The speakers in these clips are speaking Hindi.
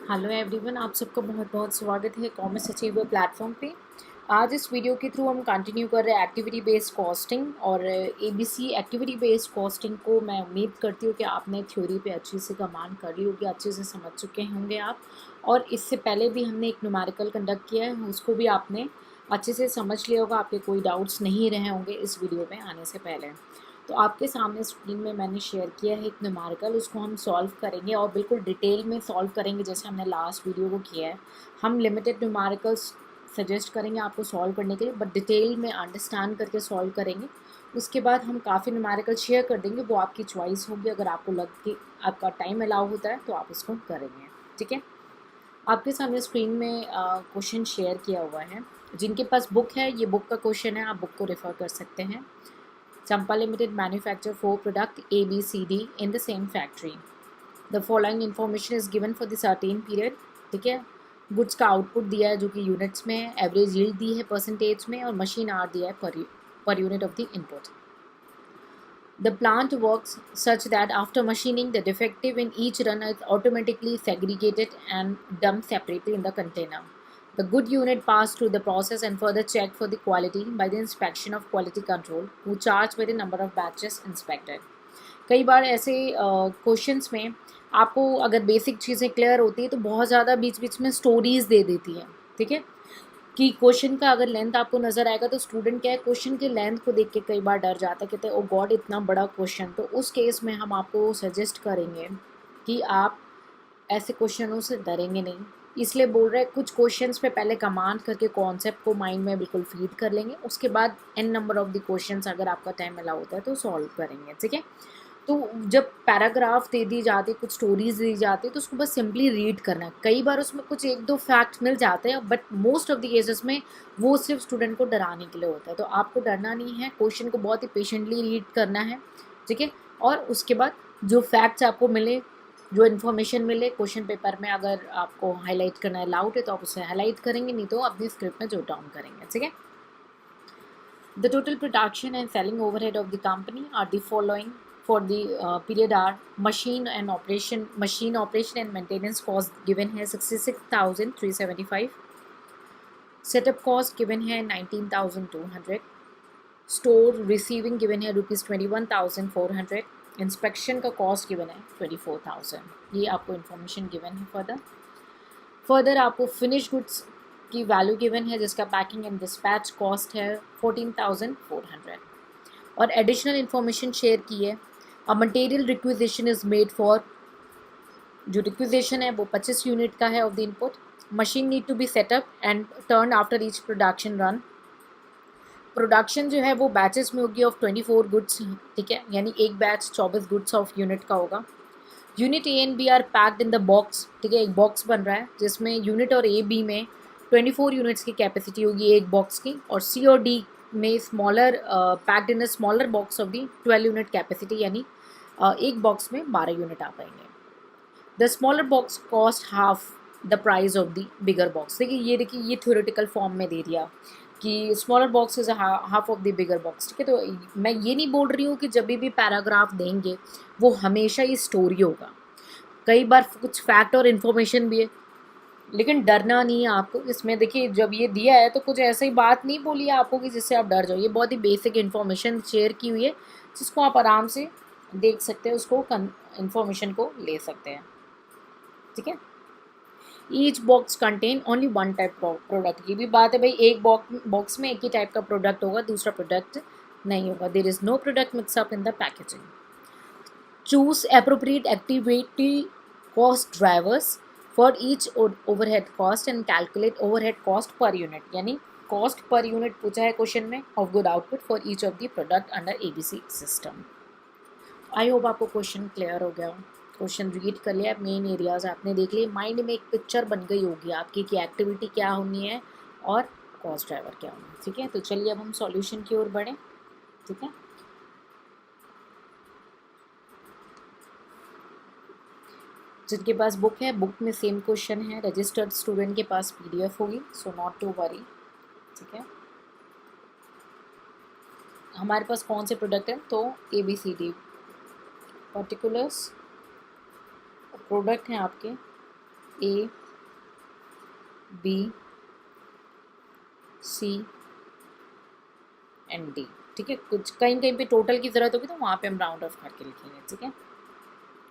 हेलो एवरीवन, आप सबका बहुत बहुत स्वागत है कॉमर्स अचीवर प्लेटफॉर्म पे। आज इस वीडियो के थ्रू हम कंटिन्यू कर रहे हैं एक्टिविटी बेस्ड कॉस्टिंग और एबीसी एक्टिविटी बेस्ड कॉस्टिंग को मैं उम्मीद करती हूँ कि आपने थ्योरी पे अच्छे से कमांड कर ली होगी, अच्छे से समझ चुके होंगे आप। और इससे पहले भी हमने एक न्यूमेरिकल कंडक्ट किया है, उसको भी आपने अच्छे से समझ लिया होगा, आपके कोई डाउट्स नहीं रहे होंगे इस वीडियो में आने से पहले। तो आपके सामने स्क्रीन में मैंने शेयर किया है एक न्यूमेरिकल, उसको हम सॉल्व करेंगे और बिल्कुल डिटेल में सॉल्व करेंगे जैसे हमने लास्ट वीडियो को किया है। हम लिमिटेड न्यूमेरिकल्स सजेस्ट करेंगे आपको सॉल्व करने के लिए, बट डिटेल में अंडरस्टैंड करके सॉल्व करेंगे। उसके बाद हम काफ़ी न्यूमेरिकल शेयर कर देंगे, वो आपकी चॉइस होगी। अगर आपको लग के आपका टाइम अलाउ होता है तो आप उसको करेंगे, ठीक है। आपके सामने स्क्रीन में क्वेश्चन शेयर किया हुआ है। जिनके पास बुक है, ये बुक का क्वेश्चन है, आप बुक को रेफ़र कर सकते हैं। Champa Limited manufacture 4 product A, B, C, D in the same factory. The following information is given for the certain period. ठीक है, गुड्स का आउटपुट दिया है जो कि यूनिट्स में है, एवरेज यील्ड दी है परसेंटेज में, और मशीन आर दिया है per unit of the input. The plant works such that after machining, the defective in each run is automatically segregated and dumped separately in the container. The good unit passed through the process and further checked for the quality by the inspection of quality control, who charged by the number of batches inspected. कई बार ऐसे क्वेश्चंस में आपको अगर बेसिक चीज़ें क्लियर होती है तो बहुत ज़्यादा बीच बीच में स्टोरीज दे देती हैं, ठीक है। कि क्वेश्चन का अगर लेंथ आपको नज़र आएगा तो स्टूडेंट क्या है, क्वेश्चन के लेंथ को देख के कई बार डर जाता है, कहते हैं ओ गॉड इतना बड़ा क्वेश्चन। तो उस केस में हम आपको सजेस्ट करेंगे कि आप ऐसे क्वेश्चनों से डरेंगे नहीं। इसलिए बोल रहे हैं कुछ क्वेश्चंस पे पहले कमांड करके कॉन्सेप्ट को माइंड में बिल्कुल फीड कर लेंगे, उसके बाद N number of the questions अगर आपका टाइम अलाउ होता है तो सॉल्व करेंगे, ठीक है। तो जब पैराग्राफ दे दी जाती, कुछ स्टोरीज दी जाती, तो उसको बस सिंपली रीड करना है। कई बार उसमें कुछ एक दो फैक्ट मिल जाते हैं, but most of the cases में वो सिर्फ स्टूडेंट को डराने के लिए होता है। तो आपको डरना नहीं है, क्वेश्चन को बहुत ही पेशेंटली रीड करना है, ठीक है। और उसके बाद जो फैक्ट्स आपको मिले, जो इन्फॉर्मेशन मिले क्वेश्चन पेपर में, अगर आपको हाईलाइट करना है अलाउड है तो आप उसे हाईलाइट करेंगे, नहीं तो अपनी स्क्रिप्ट में जोट डाउन करेंगे, ठीक है। The total production and selling overhead of the company are the following for the period are machine operation and maintenance cost given है 66,375, setup cost given है 19,200, store receiving given है ₹21,400, inspection का cost given है 24,000। ये आपको information given है। फर्दर आपको फिनिश गुड्स की वैल्यू गिवन है जिसका पैकिंग एंड डिस्पैच कॉस्ट है 14,400, और एडिशनल इन्फॉर्मेशन शेयर की है। A material requisition is made for, जो रिक्विजिशन है वो 25 यूनिट का है of the input. Machine need to be setup and turn after each production run. Production जो है वो बैचेस में होगी ऑफ 24 गुड्स, ठीक है, यानी एक बैच 24 गुड्स ऑफ यूनिट का होगा। Unit A and B are packed in the box, ठीक है, एक बॉक्स बन रहा है जिसमें यूनिट और ए बी में 24 यूनिट्स की कैपेसिटी होगी एक बॉक्स की, और सी और डी में smaller packed in the smaller box of the 12 unit capacity, यानी एक बॉक्स में 12 यूनिट आ पाएंगे। The smaller box cost half the price of the bigger box. देखिए ये थ्योरेटिकल फॉर्म में दे दिया कि smaller box is half of the bigger box, ठीक है। तो मैं ये नहीं बोल रही हूँ कि जब भी पैराग्राफ देंगे वो हमेशा ही स्टोरी होगा, कई बार कुछ फैक्ट और इन्फॉर्मेशन भी है, लेकिन डरना नहीं है आपको इसमें। देखिए जब ये दिया है तो कुछ ऐसी बात नहीं बोली है आपको कि जिससे आप डर जाओ। ये बहुत ही बेसिक इन्फॉर्मेशन शेयर की हुई है जिसको आप आराम से देख सकते हैं, उसको इन्फॉर्मेशन को ले सकते हैं, ठीक है। Each box contain only one type product, ये भी बात है भाई, एक बॉक्स में एक ही टाइप का प्रोडक्ट होगा, दूसरा प्रोडक्ट नहीं होगा। There is no product mixup in the packaging. Choose appropriate activity cost drivers for each overhead cost and calculate overhead cost per unit, यानी कॉस्ट पर यूनिट पूछा है क्वेश्चन में of good output for each of the product under ABC system. I hope आपको क्वेश्चन क्लियर हो गया हो। क्वेश्चन रीड कर लिया, मेन एरियाज आपने देख लिए, माइंड में एक पिक्चर बन गई होगी आपकी कि एक्टिविटी क्या होनी है और कॉस्ट ड्राइवर क्या होना है, ठीक है। तो चलिए अब हम सॉल्यूशन की ओर बढ़ें, ठीक है। जिनके पास बुक है, बुक में सेम क्वेश्चन है, रजिस्टर्ड स्टूडेंट के पास पीडीएफ होगी, सो नॉट टू वरी, ठीक है। हमारे पास कौन से प्रोडक्ट हैं, तो ABCD पर्टिकुलर्स प्रोडक्ट हैं आपके, A B C and D. ठीक है, कुछ कहीं कहीं पे टोटल की ज़रूरत होगी तो वहाँ पे हम राउंड ऑफ करके लिखेंगे। ठीक है,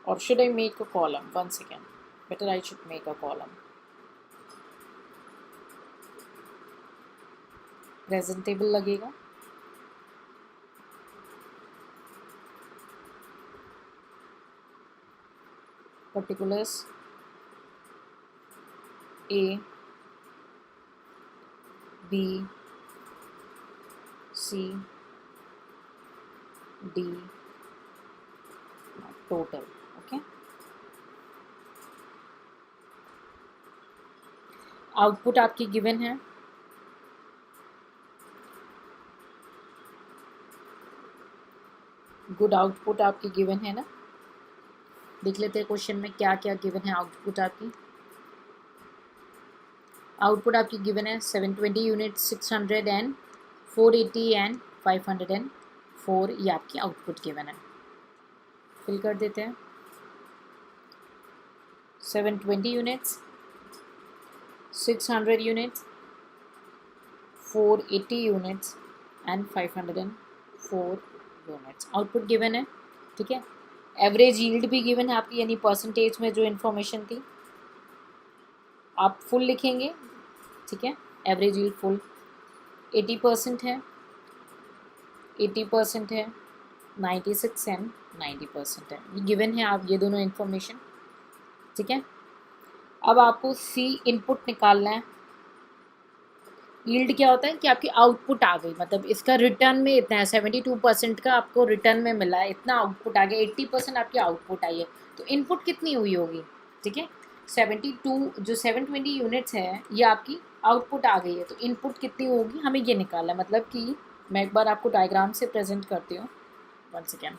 और should I make a column, one second, better I should make a column. Presentable लगेगा। Particulars A B C D total. Okay, output आपकी गिवन है। गुड, आउटपुट आपकी गिवन है ना। देख लेते हैं क्वेश्चन में क्या क्या गिवन है। आउटपुट आपकी गिवन है 720 यूनिट, 600 एंड 480 एंड 504। ये आपकी आउटपुट गिवन है। फिल कर देते हैं। 720 units, 600 units, 480 units and 504 units output given है। ठीक है, एवरेज यील्ड भी गिवन है आपकी, यानी परसेंटेज में जो इन्फॉर्मेशन थी आप फुल लिखेंगे। ठीक है, एवरेज यील्ड फुल 80% है, 80% है, 96 एंड 90% है। ये गिवन है आप ये दोनों इन्फॉर्मेशन। ठीक है, अब आपको सी इनपुट निकालना है। यील्ड क्या होता है कि आपकी आउटपुट आ गई, मतलब इसका रिटर्न में इतना है, 72% का आपको रिटर्न में मिला है, इतना आउटपुट आ गया, 80% आपकी आउटपुट आई है। तो इनपुट कितनी हुई होगी। ठीक है, 72 जो 720 यूनिट्स है ये आपकी आउटपुट आ गई है, तो इनपुट कितनी होगी हमें ये निकालना है। मतलब कि मैं एक बार आपको डायग्राम से प्रेजेंट करती हूँ, वन सेकेंड।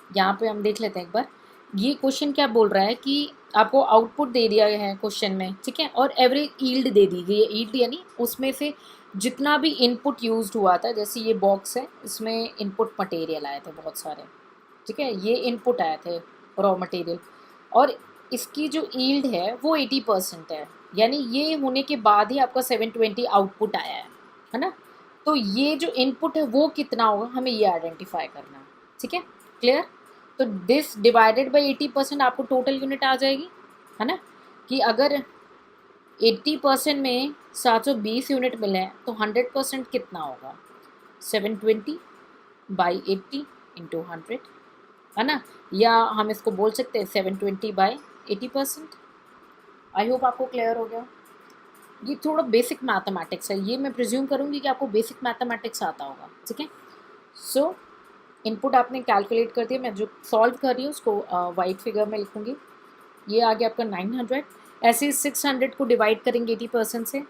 यहाँ पे हम देख लेते हैं एक बार। ये क्वेश्चन क्या बोल रहा है कि आपको आउटपुट दे दिया गया है क्वेश्चन में। ठीक है, और एवरेज यील्ड दे दी गई है। यील्ड यानी उसमें से जितना भी इनपुट यूज्ड हुआ था, जैसे ये बॉक्स है इसमें इनपुट मटेरियल आए थे बहुत सारे। ठीक है, ये इनपुट आए थे रॉ मटेरियल, और इसकी जो यील्ड है वो 80% है, यानी ये होने के बाद ही आपका 720 आउटपुट आया है ना। तो ये जो इनपुट है वो कितना होगा हमें ये आइडेंटिफाई करना है। ठीक है, क्लियर। तो दिस डिवाइडेड बाई 80% आपको टोटल यूनिट आ जाएगी, है ना। कि अगर 80% में 720 यूनिट मिले हैं तो 100% कितना होगा, 720 बाई 80 इंटू 100, है ना। या हम इसको बोल सकते हैं 720 बाई 80%। आई होप आपको क्लियर हो गया। ये थोड़ा बेसिक मैथमेटिक्स है, ये मैं प्रिज्यूम करूँगी कि आपको बेसिक मैथमेटिक्स आता होगा। ठीक है, सो इनपुट आपने कैलकुलेट कर दिया। मैं जो सॉल्व कर रही हूँ उसको वाइट फिगर में लिखूँगी। ये आ गया आपका 900। ऐसे 600 को डिवाइड करेंगे 80% से,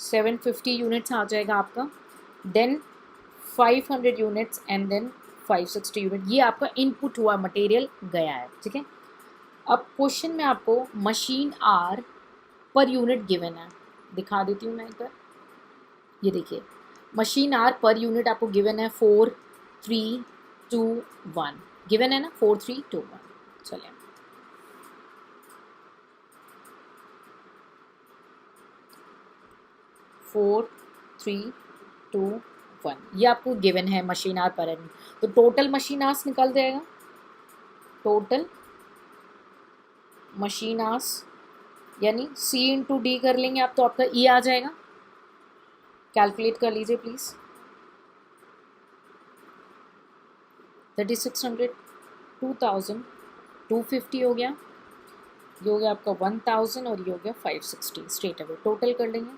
750 यूनिट्स आ जाएगा आपका। Then 500 units and then 560 unit. ये आपका इनपुट हुआ, मटेरियल गया है। ठीक है, अब क्वेश्चन में आपको machine hour per unit given है। दिखा देती हूँ मैं एक बार। ये देखिए, मशीन आर पर यूनिट आपको गिवन है 4 3 2 1 गिवन है ना, 4 3 2 1। चलिए, 4 3 2 1 ये आपको गिवन है मशीन आर पर यूनिट। तो टोटल मशीन आर्स निकल जाएगा, टोटल मशीन आर्स यानी C इंटू डी कर लेंगे आप तो आपका E आ जाएगा। कैलकुलेट कर लीजिए प्लीज़। 3600, 2000, 250 हो गया, ये हो गया आपका 1000 और ये हो गया 560। स्ट्रेट अवे टोटल कर लेंगे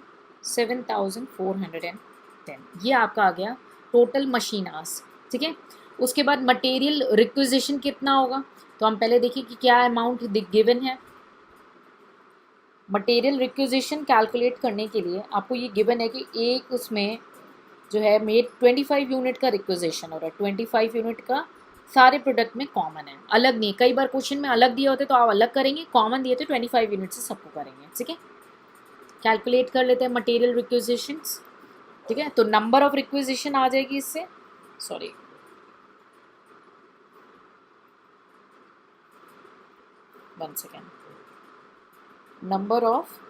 7410। ये आपका आ गया टोटल मशीन आवर्स। ठीक है, उसके बाद मटेरियल रिक्विजिशन कितना होगा, तो हम पहले देखिए कि क्या अमाउंट गिवन है। मटेरियल रिक्विजिशन कैलकुलेट करने के लिए आपको ये गिवन है कि एक उसमें जो है मेड 25 यूनिट का रिक्विजिशन हो रहा है। 25 यूनिट का सारे प्रोडक्ट में कॉमन है, अलग नहीं। कई बार क्वेश्चन में अलग दिए होते तो आप अलग करेंगे, कॉमन दिए तो 25 यूनिट से सबको करेंगे। ठीक है, कैलकुलेट कर लेते हैं मटेरियल रिक्विजिशंस। ठीक है, तो नंबर ऑफ रिक्विजिशन आ जाएगी इससे, one second, number of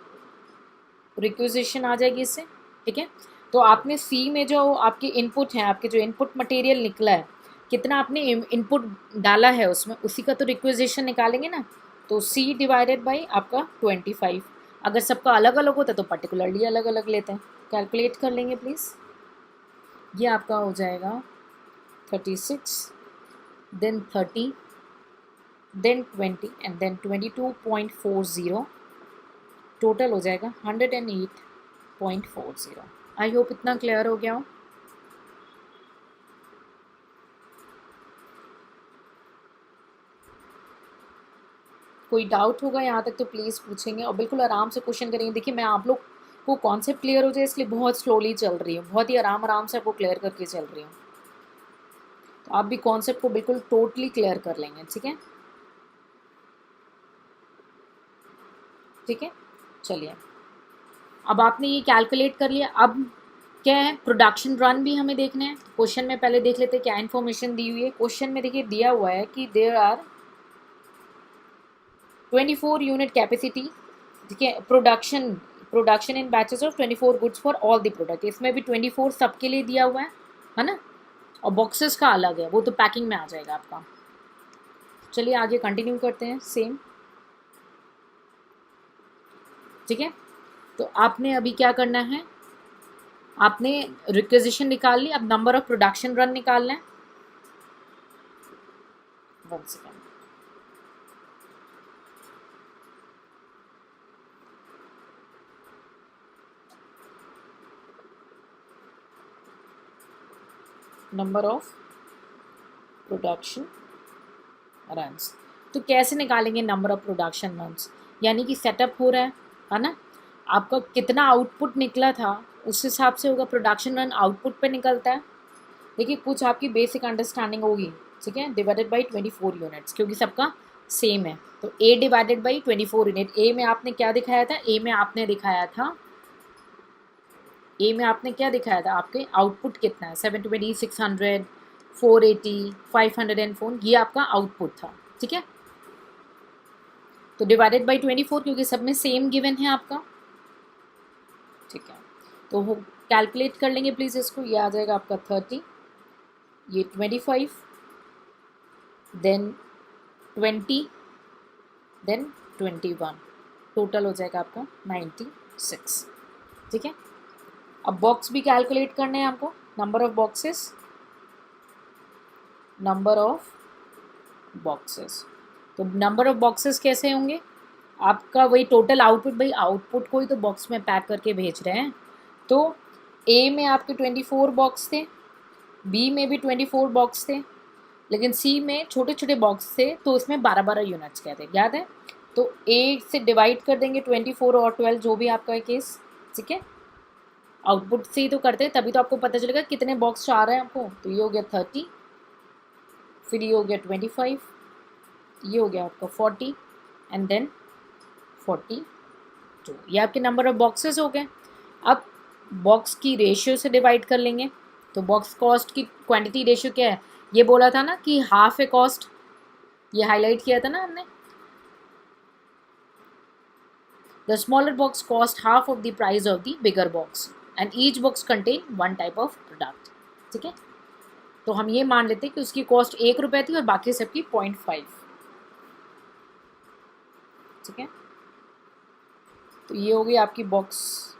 requisition आ जाएगी इससे, ठीक है। तो आपने सी में जो आपके इनपुट हैं, आपके जो इनपुट मटेरियल निकला है, कितना आपने इनपुट डाला है उसमें, उसी का तो रिक्विजिशन निकालेंगे ना। तो सी डिवाइडेड बाई आपका 25। अगर सबका अलग अलग होता तो पर्टिकुलरली अलग अलग लेते हैं। कैलकुलेट कर लेंगे प्लीज़। ये आपका हो जाएगा 36, then 30, then 20 and then 22.40, total हो जाएगा 108.40। आई होप इतना क्लियर हो गया हो। कोई डाउट होगा यहाँ तक तो प्लीज़ पूछेंगे, और बिल्कुल आराम से क्वेश्चन करेंगे। देखिए मैं आप लोग को कॉन्सेप्ट क्लियर हो जाए इसलिए बहुत स्लोली चल रही हूँ, बहुत ही आराम आराम से आपको क्लियर करके चल रही हूँ। तो आप भी कॉन्सेप्ट को बिल्कुल टोटली क्लियर कर लेंगे, ठीक है। ठीक है, चलिए अब आपने ये कैलकुलेट कर लिया। अब क्या है, प्रोडक्शन रन भी हमें देखना है। क्वेश्चन में पहले देख लेते हैं क्या इन्फॉर्मेशन दी हुई है। क्वेश्चन में देखिए दिया हुआ है कि देयर आर 24 यूनिट कैपेसिटी, ठीक है। Production in batches of 24 goods for all the product. इसमें भी 24 सबके लिए दिया हुआ है ना। और बॉक्सेस का अलग है, वो तो पैकिंग में आ जाएगा आपका। चलिए आगे कंटिन्यू करते हैं सेम, ठीक है। तो आपने अभी क्या करना है, आपने रिक्विजिशन निकाल ली, अब नंबर ऑफ प्रोडक्शन रन निकालना है। One second, number of production runs. तो कैसे निकालेंगे नंबर ऑफ प्रोडक्शन रन्स, यानी कि सेटअप हो रहा है ना। आपका कितना आउटपुट निकला था उस हिसाब से होगा। प्रोडक्शन रन आउटपुट पे निकलता है। देखिए कुछ आपकी बेसिक अंडरस्टैंडिंग होगी, ठीक है। डिवाइडेड बाई 24 यूनिट्स, क्योंकि सबका सेम है। तो ए डिवाइडेड बाई 24 यूनिट। ए में आपने क्या दिखाया था, ए में आपने दिखाया था आपके आउटपुट कितना है, 720, 600, 480, 504, ये आपका आउटपुट था, ठीक है। तो डिवाइडेड बाई 24, क्योंकि सब में सेम गिवन है आपका, ठीक है। तो कैलकुलेट कर लेंगे प्लीज़ इसको। ये आ जाएगा आपका 30, ये 25, देन 20, देन 21, टोटल हो जाएगा आपका 96, ठीक है। अब बॉक्स भी कैलकुलेट करने हैं आपको। नंबर ऑफ बॉक्सेस, तो नंबर ऑफ बॉक्सेस कैसे होंगे आपका, वही टोटल आउटपुट, भाई आउटपुट को ही तो बॉक्स में पैक करके भेज रहे हैं। तो ए में आपके 24 बॉक्स थे, बी में भी 24 बॉक्स थे, लेकिन सी में छोटे छोटे बॉक्स थे, तो इसमें 12-12 यूनिट्स कहते हैं, याद है। तो ए से डिवाइड कर देंगे 24 और 12, जो भी आपका केस, ठीक है। आउटपुट से ही तो करते हैं, तभी तो आपको पता चलेगा कितने बॉक्स चाह रहे हैं आपको। तो ये हो गया 30, फिर ये हो गया 25, ये हो गया आपका 40 एंड देन 42। ये आपके नंबर ऑफ बॉक्सेस हो गए। अब बॉक्स की रेशियो से डिवाइड कर लेंगे। तो बॉक्स कॉस्ट की क्वांटिटी रेशियो क्या है, ये बोला था ना कि हाफ ए कॉस्ट, ये हाईलाइट किया था ना हमने। The smaller box cost half of the price of the bigger box and each box contain one type of product, ठीक है। तो हम ये मान लेते हैं कि उसकी कॉस्ट 1 रुपये थी और बाकी सबकी 0.5, ठीक है। तो ये हो गई आपकी बॉक्स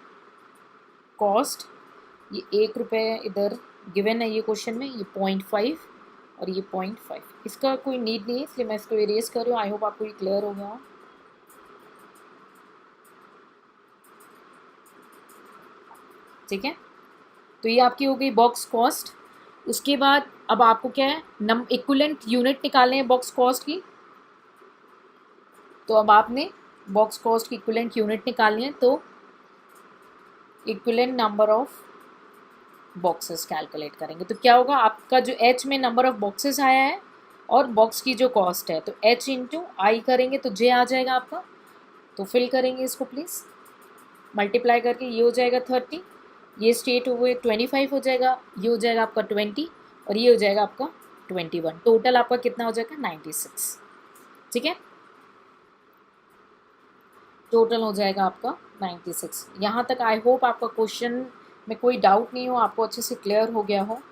कॉस्ट। ये 1 रुपये इधर गिवन है ये क्वेश्चन में, ये 0.5 और ये 0.5। इसका कोई नीड नहीं है, इसलिए मैं इसको इरेज कर रही हूँ। आई होप आपको ये क्लियर हो गया हो, ठीक है। तो ये आपकी हो गई बॉक्स कॉस्ट। उसके बाद अब आपको क्या है, इक्विवेलेंट यूनिट निकालने हैं बॉक्स कॉस्ट की। तो अब आपने बॉक्स कॉस्ट की इक्विवेलेंट यूनिट निकालनी है, तो equivalent number of boxes calculate करेंगे। तो क्या होगा, आपका जो एच में नंबर ऑफ बॉक्सेस आया है और बॉक्स की जो कॉस्ट है, तो एच इंटू आई करेंगे तो जे आ जाएगा आपका। तो फिल करेंगे इसको प्लीज़, मल्टीप्लाई करके ये हो जाएगा 30, ये स्टेट हुए 25 हो जाएगा, ये हो जाएगा आपका 20 और ये हो जाएगा आपका 21। टोटल आपका कितना हो जाएगा 96, ठीक है। टोटल हो जाएगा आपका 96। यहाँ तक आई होप आपका क्वेश्चन में कोई डाउट नहीं हो, आपको अच्छे से क्लियर हो गया हो।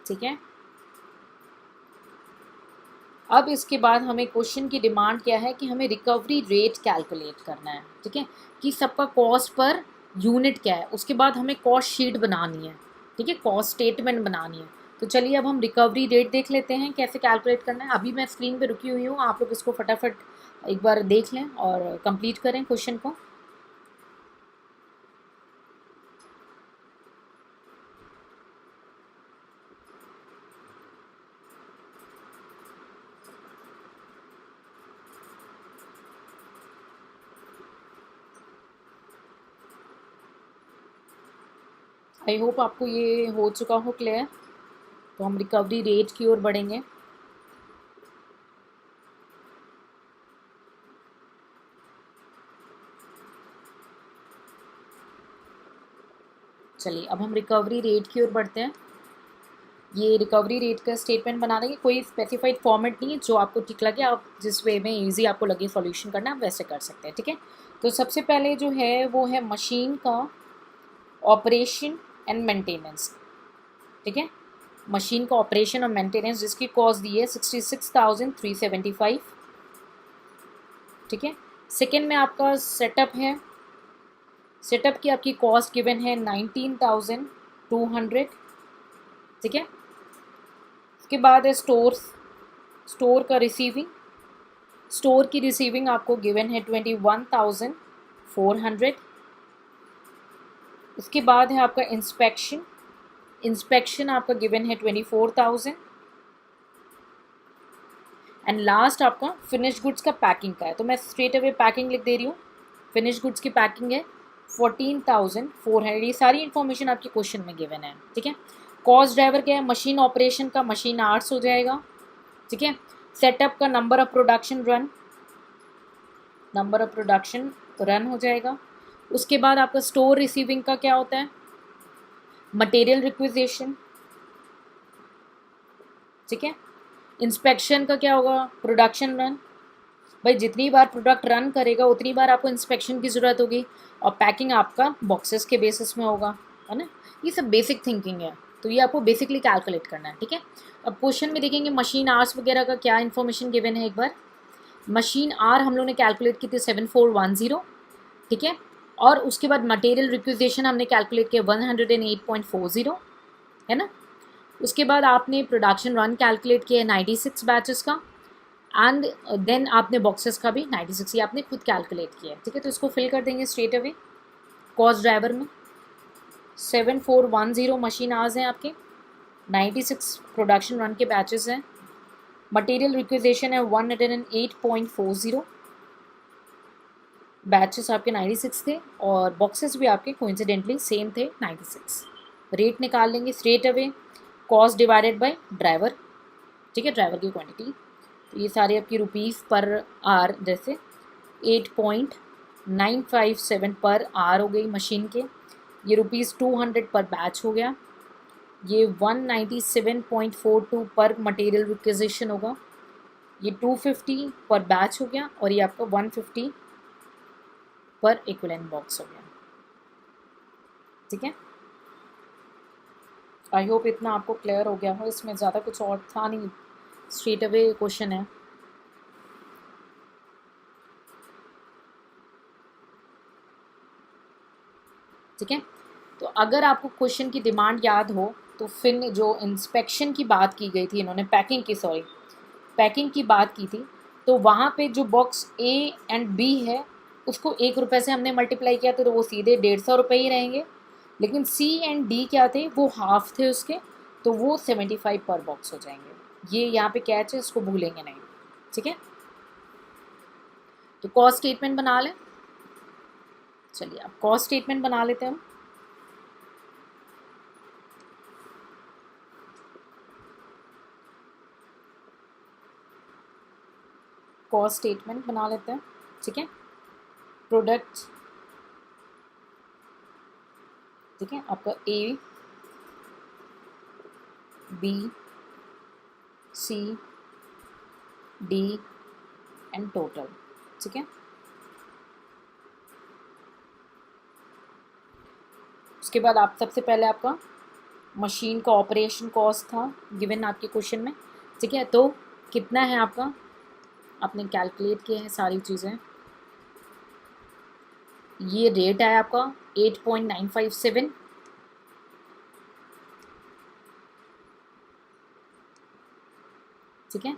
ठीक है, अब इसके बाद हमें क्वेश्चन की डिमांड क्या है कि हमें रिकवरी रेट कैलकुलेट करना है। ठीक है, कि सबका कॉस्ट पर यूनिट क्या है, उसके बाद हमें कॉस्ट शीट बनानी है। ठीक है, कॉस्ट स्टेटमेंट बनानी है। तो चलिए अब हम रिकवरी रेट देख लेते हैं कैसे कैलकुलेट करना है। अभी मैं स्क्रीन पे रुकी हुई हूँ, आप लोग इसको फटाफट एक बार देख लें और कंप्लीट करें क्वेश्चन को। आई होप आपको ये हो चुका हो क्लियर। तो हम रिकवरी रेट की ओर बढ़ेंगे। चलिए अब हम रिकवरी रेट की ओर बढ़ते हैं। ये रिकवरी रेट का स्टेटमेंट बना देंगे, कोई स्पेसिफाइड फॉर्मेट नहीं है, जो आपको ठीक लगे, आप जिस वे में इजी आपको लगे सॉल्यूशन करना आप वैसे कर सकते हैं। ठीक है, तो सबसे पहले जो है वो है मशीन का ऑपरेशन एंड मेंटेनेंस। ठीक है, मशीन का ऑपरेशन और मेंटेनेंस जिसकी कॉस्ट दी है 66,375। ठीक है, सेकेंड में आपका सेटअप है, सेटअप की आपकी कॉस्ट गिवन है 19,200। ठीक है, उसके बाद है स्टोर, स्टोर का रिसीविंग, स्टोर की रिसीविंग आपको गिवन है 21,400। उसके बाद है आपका इंस्पेक्शन, इंस्पेक्शन आपका गिवन है 24,000। एंड लास्ट आपका फिनिश गुड्स का पैकिंग का है, तो मैं स्ट्रेट अवे पैकिंग लिख दे रही हूँ। फिनिश गुड्स की पैकिंग है 14,400। ये सारी इन्फॉर्मेशन आपके क्वेश्चन में गिवन है। ठीक है, कॉस्ट ड्राइवर क्या है, मशीन ऑपरेशन का मशीन आवर्स हो जाएगा। ठीक है, सेटअप का number of production run, number of production run हो जाएगा। उसके बाद आपका स्टोर रिसीविंग का क्या होता है, मटेरियल रिक्विजिशन। ठीक है, इंस्पेक्शन का क्या होगा, प्रोडक्शन रन। भाई जितनी बार प्रोडक्ट रन करेगा उतनी बार आपको इंस्पेक्शन की ज़रूरत होगी। और पैकिंग आपका बॉक्सेस के बेसिस में होगा, है ना। ये सब बेसिक थिंकिंग है, तो ये आपको बेसिकली कैलकुलेट करना है। ठीक है, अब क्वेश्चन में देखेंगे मशीन आवर्स वगैरह का क्या इन्फॉर्मेशन गिवन है। एक बार मशीन आर हम लोग ने कैलकुलेट की थी 7410। ठीक है, और उसके बाद मटेरियल रिक्विजिशन हमने कैलकुलेट किया 108.40, है ना। उसके बाद आपने प्रोडक्शन रन कैलकुलेट किया 96 बैचेस का, एंड देन आपने बॉक्सेस का भी 96 ये आपने खुद कैलकुलेट किया है। ठीक है, तो इसको फिल कर देंगे स्ट्रेट अवे कॉस्ट ड्राइवर में। 7410 मशीन आवर्स हैं आपके, 96 प्रोडक्शन रन के बैचेस हैं, मटेरियल रिक्विजिशन है 108.40, बैचेस आपके 96 थे और बॉक्सेस भी आपके कोइंसिडेंटली सेम थे 96। रेट निकाल लेंगे straight away, cost divided by driver. ठीक है, ड्राइवर की क्वांटिटी, तो ये सारे आपकी रुपीज़ पर आर, जैसे 8.957 पर आर हो गई मशीन के, ये ₹200 पर बैच हो गया, ये 197.42 पर मटेरियल रिक्विजिशन होगा, ये 250 पर बैच हो गया, और ये आपका 150 पर इक्विवेलेंट बॉक्स हो गया। ठीक है, आई होप इतना आपको क्लियर हो गया हो, इसमें ज़्यादा कुछ और था नहीं, स्ट्रेट अवे क्वेश्चन है। ठीक है, तो अगर आपको क्वेश्चन की डिमांड याद हो तो फिर जो इंस्पेक्शन की बात की गई थी, इन्होंने पैकिंग की, सॉरी पैकिंग की बात की थी, तो वहाँ पे जो बॉक्स ए एंड बी है उसको ₹1 से हमने मल्टीप्लाई किया था, तो वो सीधे ₹150 ही रहेंगे। लेकिन सी एंड डी क्या थे, वो हाफ थे उसके, तो वो 75 पर बॉक्स हो जाएंगे। ये यहाँ पे कैच है, इसको भूलेंगे नहीं। ठीक है, तो कॉस्ट स्टेटमेंट बना लें। चलिए अब कॉस्ट स्टेटमेंट बना लेते हैं हम। कॉस्ट स्टेटमेंट बना लेते हैं। ठीक है, प्रोडक्ट, ठीक है, आपका A B C D and total. ठीक है। उसके बाद आप सबसे पहले आपका मशीन का ऑपरेशन कॉस्ट था गिवन आपके क्वेश्चन में, ठीक है। तो कितना है आपका, आपने कैलकुलेट किया है सारी चीज़ें। ये रेट है आपका 8.957, ठीक है।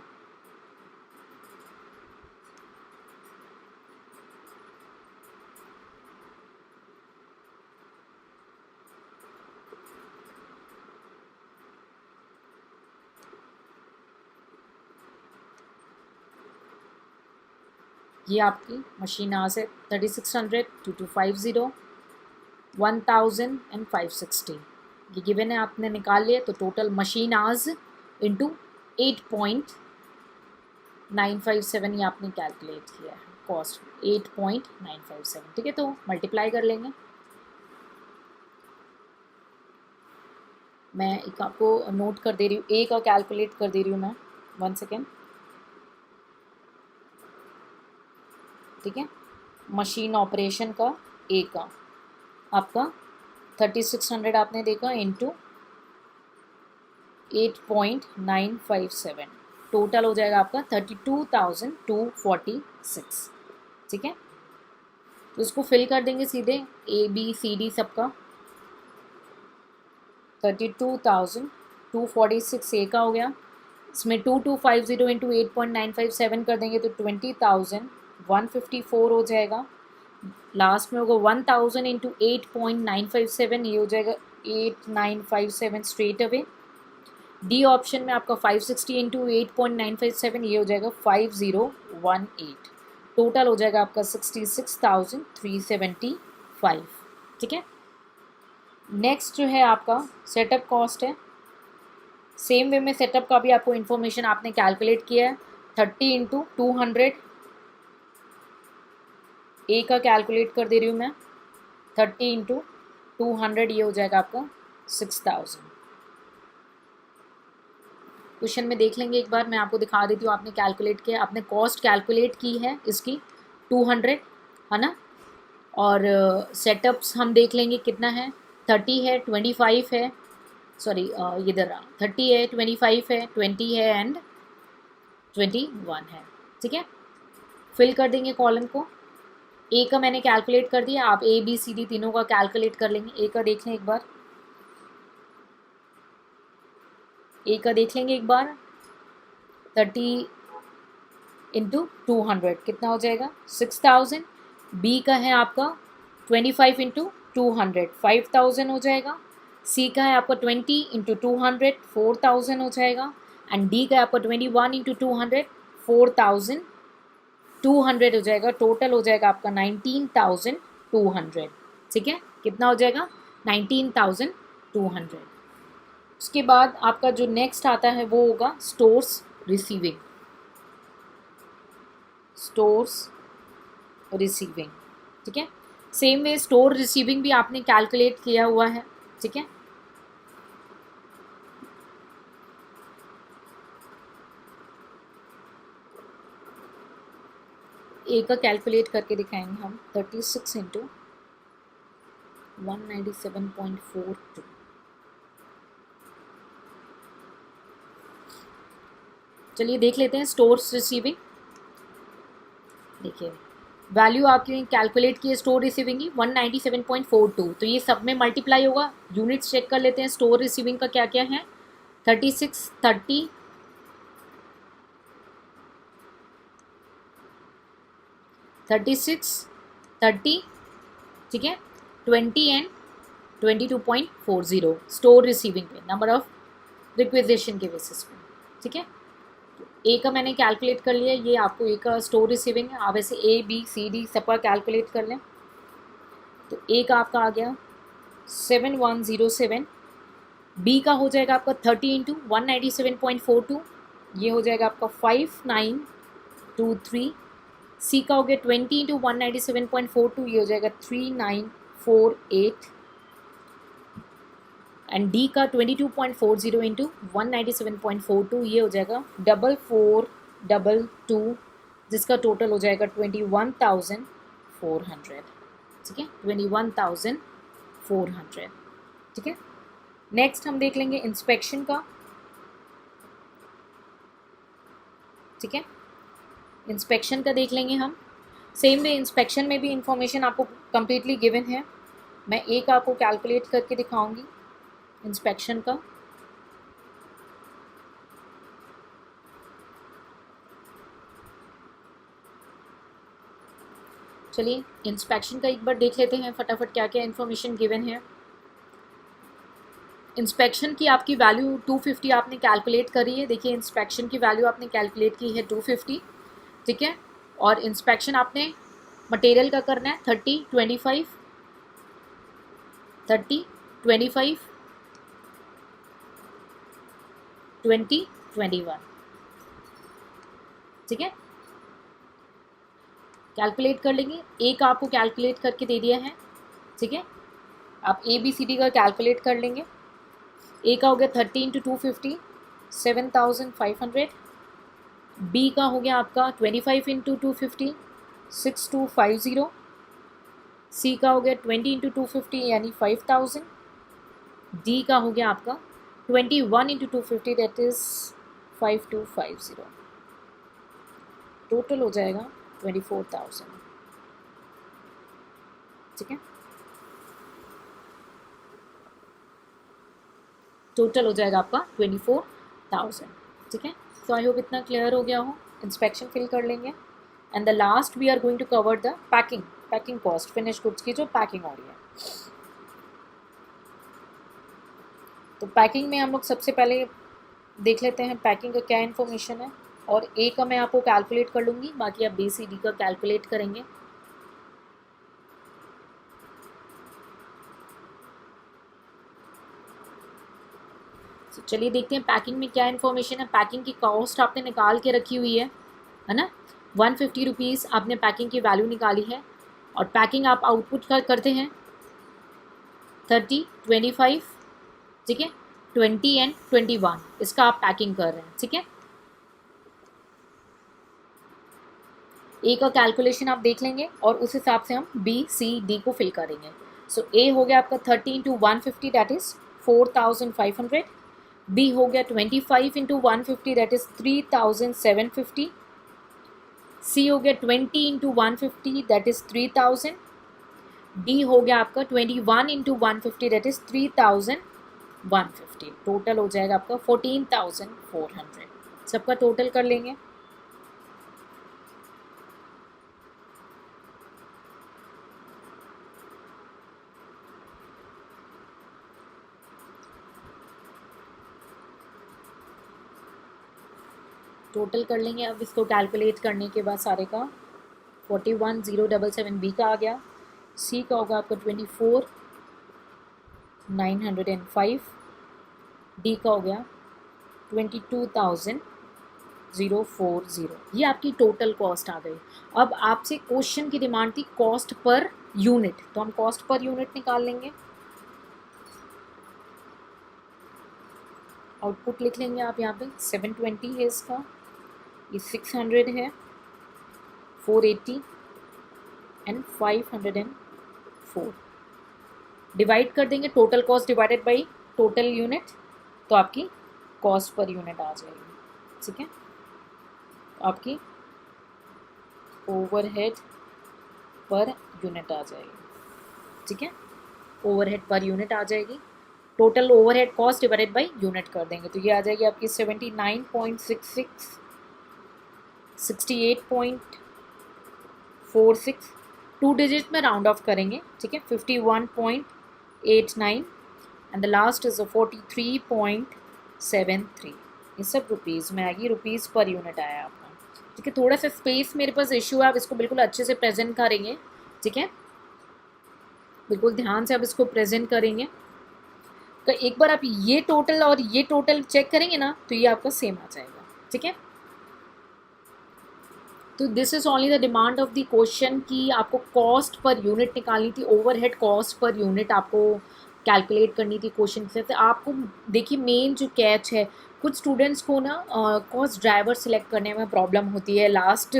ये आपकी मशीन आवर्स है 3600, 2250, 1000 एंड 560। ये गिवन है, आपने निकाल लिया। तो टोटल मशीन आवर्स इंटू 8.957 ये आपने कैलकुलेट किया है कॉस्ट 8.957, ठीक है। तो मल्टीप्लाई कर लेंगे। मैं एक आपको नोट कर दे रही हूँ, ए का कैलकुलेट कर दे रही हूँ मैं, 1 सेकेंड, ठीक है। मशीन ऑपरेशन का ए का आपका 3600 आपने देखा इंटू 8.957, टोटल हो जाएगा आपका 32,246, ठीक है। तो इसको फिल कर देंगे सीधे, ए बी सी डी सबका। 32,246 ए का हो गया, इसमें 2250 इंटू 8.957 कर देंगे तो 20,154 हो जाएगा। लास्ट में होगा 1000 इंटू 8.957, ये हो जाएगा 8957 स्ट्रेट अवे। डी ऑप्शन में आपका 560 इंटू 8.957, ये हो जाएगा 5018, टोटल हो जाएगा आपका 66,375, ठीक है। नेक्स्ट जो है आपका सेटअप कॉस्ट है। सेम वे में सेटअप का भी आपको इन्फॉर्मेशन आपने कैलकुलेट किया है। 30 इंटू 200 ए का कैलकुलेट कर दे रही हूँ मैं, 30 इंटू 200, ये हो जाएगा आपका 6000। क्वेश्चन में देख लेंगे एक बार, मैं आपको दिखा देती हूँ। आपने कैलकुलेट किया, आपने कॉस्ट कैलकुलेट की है इसकी 200, है ना। और सेटअप्स हम देख लेंगे कितना है, 30 है, 25 है, सॉरी इधर 30 है, 25 है, 20 है एंड 21 है, ठीक है। फिल कर देंगे कॉलम को। ए का मैंने कैलकुलेट कर दिया, आप ए बी सी डी तीनों का कैलकुलेट कर लेंगे। ए का देख लें एक बार, ए का देख लेंगे एक बार, 30 इंटू 200 कितना हो जाएगा 6000। बी का है आपका 25 इंटू 200 5000 हो जाएगा। सी का है आपका 20 इंटू 200 4000 हो जाएगा। एंड डी का है आपका 21 इंटू 200 4200 हो जाएगा। टोटल हो जाएगा आपका 19,200, ठीक है। कितना हो जाएगा 19,200। उसके बाद आपका जो नेक्स्ट आता है वो होगा स्टोर्स रिसीविंग, स्टोर्स रिसीविंग, ठीक है। सेम वे स्टोर रिसीविंग भी आपने कैलकुलेट किया हुआ है, ठीक है। ए का कैलकुलेट करके दिखाएंगे हम, 36 इंटू 197.42। चलिए देख लेते हैं स्टोर्स रिसीविंग। देखिए वैल्यू आपकी कैलकुलेट की है स्टोर रिसीविंग की 197.42, तो ये सब में मल्टीप्लाई होगा। यूनिट्स चेक कर लेते हैं स्टोर रिसीविंग का क्या क्या है। 36 30 36 30, ठीक है, 20 एंड 22.40 स्टोर रिसीविंग पे, नंबर ऑफ रिक्वेजिशन के बेसिस पे, ठीक है। ए का मैंने कैलकुलेट कर लिया, ये आपको ए का स्टोर रिसीविंग है। आप ऐसे ए बी सी डी सबका कैलकुलेट कर लें। तो ए का आपका आ गया 7107, बी का हो जाएगा आपका 30 इंटू 197.42, ये हो जाएगा आपका 5923। सी का हो गया 20 इंटू 197.42, ये हो जाएगा 3948। एंड डी का 22.40 इंटू 197.42, ये हो जाएगा 4422, जिसका टोटल हो जाएगा 21,400। ठीक है, 21,400। ठीक है, नेक्स्ट हम देख लेंगे इंस्पेक्शन का। ठीक है, इंस्पेक्शन का देख लेंगे हम। सेम वे इंस्पेक्शन में भी इंफॉर्मेशन आपको कंप्लीटली गिवन है। मैं एक आपको कैलकुलेट करके दिखाऊंगी इंस्पेक्शन का। चलिए इंस्पेक्शन का एक बार देख लेते हैं फटाफट क्या क्या इन्फॉर्मेशन गिवन है। इंस्पेक्शन की आपकी वैल्यू 250 आपने कैलकुलेट करी है। देखिए इंस्पेक्शन की वैल्यू आपने कैलकुलेट की है 250। ठीक है, और इंस्पेक्शन आपने मटेरियल का करना है 30, 25, 30, 25, 20, 21। ठीक है, कैलकुलेट कर लेंगे। एक आपको कैलकुलेट करके दे दिया है। ठीक है, आप ABCD का कैलकुलेट कर लेंगे। ए का हो गया 30 इंटू 250, 7,500। बी का हो गया आपका 25 इंटू 250, 6,250। सी का हो गया 20 इंटू 250 यानी 5,000। डी का हो गया आपका 21 इंटू 250 दैट इज 5,250। टोटल हो जाएगा 24,000। ठीक है, टोटल हो जाएगा आपका 24,000। ठीक है, तो आई होप इतना क्लियर हो गया हो। इंस्पेक्शन फिल कर लेंगे and the last we are going to cover the packing cost, finish goods की जो पैकिंग हो रही है। तो पैकिंग में हम लोग सबसे पहले देख लेते हैं पैकिंग का क्या इन्फॉर्मेशन है। और ए का मैं आपको कैलकुलेट कर लूँगी, बाकी आप BCD का कैलकुलेट करेंगे। तो चलिए देखते हैं पैकिंग में क्या इन्फॉर्मेशन है। पैकिंग की कॉस्ट आपने निकाल के रखी हुई है ना। 150 रुपीज़ आपने पैकिंग की वैल्यू निकाली है। और पैकिंग आप आउटपुट करते हैं 30, 25, ठीक है, 20 एंड 21, इसका आप पैकिंग कर रहे हैं। ठीक है, ए का कैलकुलेशन आप देख लेंगे और उस हिसाब से हम BCD को फिल करेंगे। सो ए हो गया आपका 30 इंटू 150 दैट इज़ 4,500। बी हो गया 25 इंटू 150 दैट इज़ 3,750। सी हो गया 20 इंटू 150 दैट इज़ 3,000। डी हो गया आपका 21 इंटू 150 दैट इज़ 3,150। टोटल हो जाएगा आपका 14,400। सबका टोटल कर लेंगे। टोटल कर लेंगे अब इसको कैलकुलेट करने के बाद सारे का। 41,077 बी का आ गया। सी का होगा आपका 24,905। डी का हो गया 22,040। ये आपकी टोटल कॉस्ट आ गई। अब आपसे क्वेश्चन की डिमांड थी कॉस्ट पर यूनिट, तो हम कॉस्ट पर यूनिट निकाल लेंगे। आउटपुट लिख लेंगे आप यहाँ पे। 720 है इसका, ये 600 है, 480 एंड 504। डिवाइड कर देंगे total cost divided by total unit, तो आपकी कॉस्ट पर यूनिट आ जाएगी। ठीक है, आपकी ओवरहेड पर यूनिट आ जाएगी। ठीक है, ओवरहेड पर यूनिट आ जाएगी। Total overhead cost divided by unit कर देंगे तो ये आ जाएगी आपकी 79.66, 68.46, 2 डिजिट में राउंड ऑफ करेंगे। ठीक है, 51.89 एंड द लास्ट इज 43.73। ये सब रुपीज़ में आएगी, रुपीज़ पर यूनिट आया आपका। ठीक है, थोड़ा सा स्पेस मेरे पास इशू है, आप इसको बिल्कुल अच्छे से प्रेजेंट करेंगे। ठीक है, बिल्कुल ध्यान से आप इसको प्रेजेंट करेंगे। तो एक बार आप ये टोटल और ये टोटल चेक करेंगे ना तो ये आपका सेम आ जाएगा। ठीक है, तो this is only the demand of the question कि आपको कॉस्ट पर यूनिट निकालनी थी, ओवरहेड कॉस्ट पर यूनिट आपको कैलकुलेट करनी थी क्वेश्चन से। तो आपको देखिए मेन जो कैच है, कुछ स्टूडेंट्स को ना कॉस्ट ड्राइवर सिलेक्ट करने में प्रॉब्लम होती है। लास्ट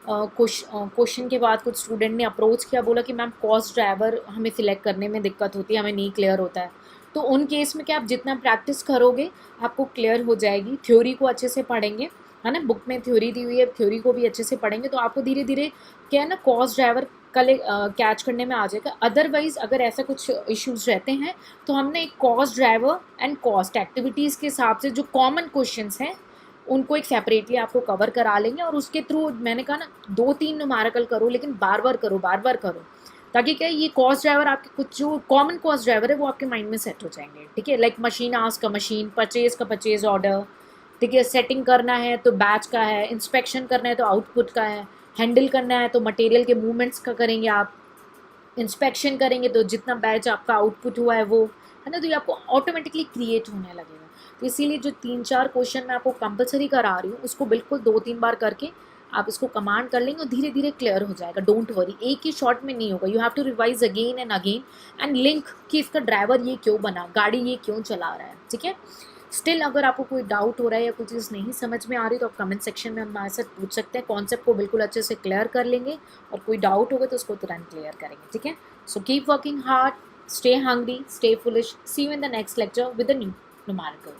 क्वेश्चन के बाद कुछ स्टूडेंट ने अप्रोच किया, बोला कि मैम कॉस्ट ड्राइवर हमें सिलेक्ट करने में दिक्कत होती है, हमें नहीं क्लियर होता है। तो उन केस में क्या, आप जितना प्रैक्टिस करोगे आपको क्लियर हो जाएगी। थ्योरी को अच्छे से पढ़ेंगे, है ना, बुक में थ्योरी दी हुई है, थ्योरी को भी अच्छे से पढ़ेंगे तो आपको धीरे धीरे क्या है ना, कॉस्ट ड्राइवर कैच करने में आ जाएगा। अदरवाइज अगर ऐसा कुछ इश्यूज रहते हैं तो हमने एक cost driver and cost activities के हिसाब से जो कॉमन क्वेश्चंस हैं उनको एक सेपरेटली आपको कवर करा लेंगे, और उसके थ्रू मैंने कहा ना 2-3 न्यूमेरिकल करो, लेकिन बार बार करो, ताकि क्या है, ये कॉस्ट ड्राइवर आपके कुछ जो कॉमन कॉस्ट ड्राइवर है वो आपके माइंड में सेट हो जाएंगे। ठीक है, लाइक मशीन आस्क का मशीन, परचेज का परचेज ऑर्डर, ठीक है, सेटिंग करना है तो बैच का है, इंस्पेक्शन करना है तो आउटपुट का है, हैंडल करना है तो मटेरियल के मूवमेंट्स का करेंगे आप, इंस्पेक्शन करेंगे तो जितना बैच आपका आउटपुट हुआ है वो, है ना, तो ये आपको ऑटोमेटिकली क्रिएट होने लगेगा। तो इसीलिए जो 3-4 क्वेश्चन मैं आपको कंपलसरी करा रही हूँ उसको बिल्कुल 2-3 बार करके आप इसको कमांड कर लेंगे और धीरे धीरे क्लियर हो जाएगा। डोंट वरी, एक ही शॉट में नहीं होगा, you have to revise again and again and link कि इसका ड्राइवर ये क्यों बना, गाड़ी ये क्यों चला रहा है। ठीक है, स्टिल अगर आपको कोई डाउट हो रहा है या कोई चीज़ नहीं समझ में आ रही तो आप कमेंट सेक्शन में हमारे साथ पूछ सकते हैं। कॉन्सेप्ट को बिल्कुल अच्छे से क्लियर कर लेंगे और कोई डाउट होगा तो उसको तुरंत क्लियर करेंगे। ठीक है, so keep working hard, stay hungry, stay foolish. See you in the next lecture with a new numerical.